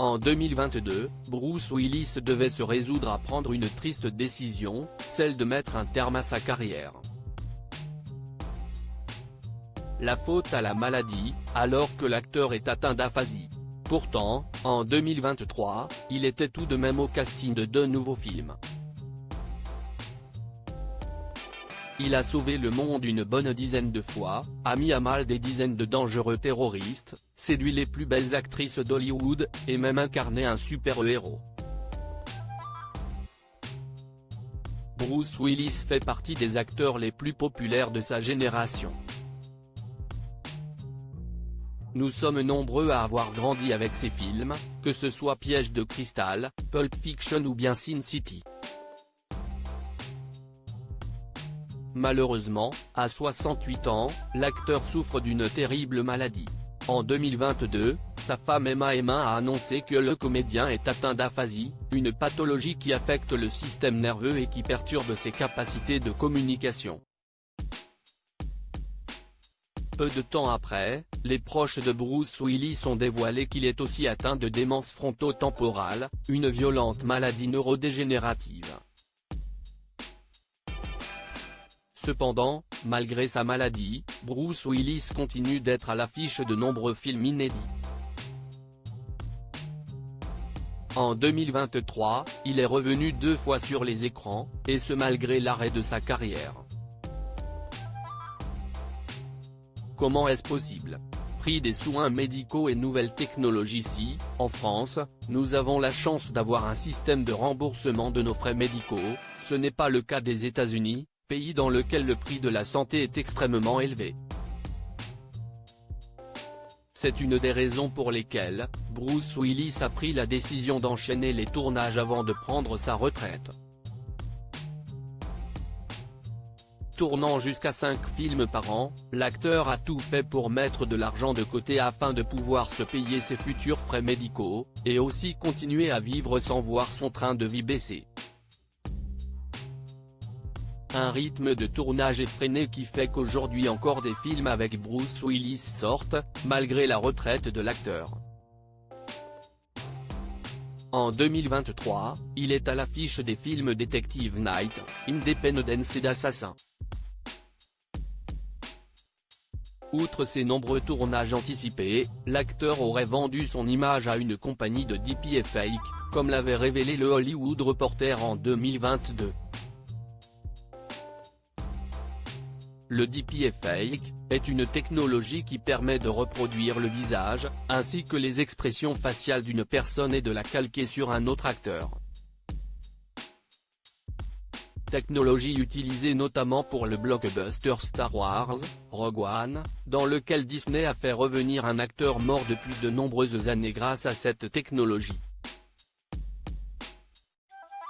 En 2022, Bruce Willis devait se résoudre à prendre une triste décision, celle de mettre un terme à sa carrière. La faute à la maladie, alors que l'acteur est atteint d'aphasie. Pourtant, en 2023, il était tout de même au casting de 2 nouveaux films. Il a sauvé le monde une bonne dizaine de fois, a mis à mal des dizaines de dangereux terroristes, séduit les plus belles actrices d'Hollywood, et même incarné un super-héros. Bruce Willis fait partie des acteurs les plus populaires de sa génération. Nous sommes nombreux à avoir grandi avec ses films, que ce soit Piège de cristal, Pulp Fiction ou bien Sin City. Malheureusement, à 68 ans, l'acteur souffre d'une terrible maladie. En 2022, sa femme Emma a annoncé que le comédien est atteint d'aphasie, une pathologie qui affecte le système nerveux et qui perturbe ses capacités de communication. Peu de temps après, les proches de Bruce Willis ont dévoilé qu'il est aussi atteint de démence frontotemporale, une violente maladie neurodégénérative. Cependant, malgré sa maladie, Bruce Willis continue d'être à l'affiche de nombreux films inédits. En 2023, il est revenu 2 fois sur les écrans, et ce malgré l'arrêt de sa carrière. Comment est-ce possible? Prix des soins médicaux et nouvelles technologies. Si, en France, nous avons la chance d'avoir un système de remboursement de nos frais médicaux, ce n'est pas le cas des États-Unis, pays dans lequel le prix de la santé est extrêmement élevé. C'est une des raisons pour lesquelles, Bruce Willis a pris la décision d'enchaîner les tournages avant de prendre sa retraite. Tournant jusqu'à 5 films par an, l'acteur a tout fait pour mettre de l'argent de côté afin de pouvoir se payer ses futurs frais médicaux, et aussi continuer à vivre sans voir son train de vie baisser. Un rythme de tournage effréné qui fait qu'aujourd'hui encore des films avec Bruce Willis sortent, malgré la retraite de l'acteur. En 2023, il est à l'affiche des films Detective Night, Independence et d'Assassin. Outre ses nombreux tournages anticipés, l'acteur aurait vendu son image à une compagnie de deepfake, comme l'avait révélé le Hollywood Reporter en 2022. Le deepfake est une technologie qui permet de reproduire le visage, ainsi que les expressions faciales d'une personne et de la calquer sur un autre acteur. Technologie utilisée notamment pour le blockbuster Star Wars, Rogue One, dans lequel Disney a fait revenir un acteur mort depuis de nombreuses années grâce à cette technologie.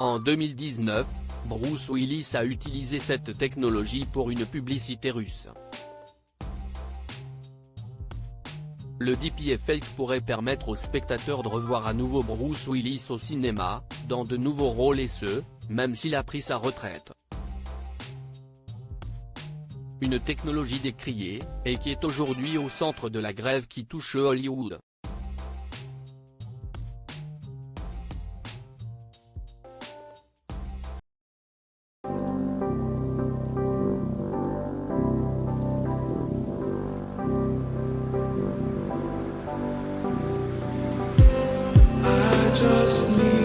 En 2019, Bruce Willis a utilisé cette technologie pour une publicité russe. Le deepfake pourrait permettre aux spectateurs de revoir à nouveau Bruce Willis au cinéma, dans de nouveaux rôles et ce, même s'il a pris sa retraite. Une technologie décriée, et qui est aujourd'hui au centre de la grève qui touche Hollywood. Just need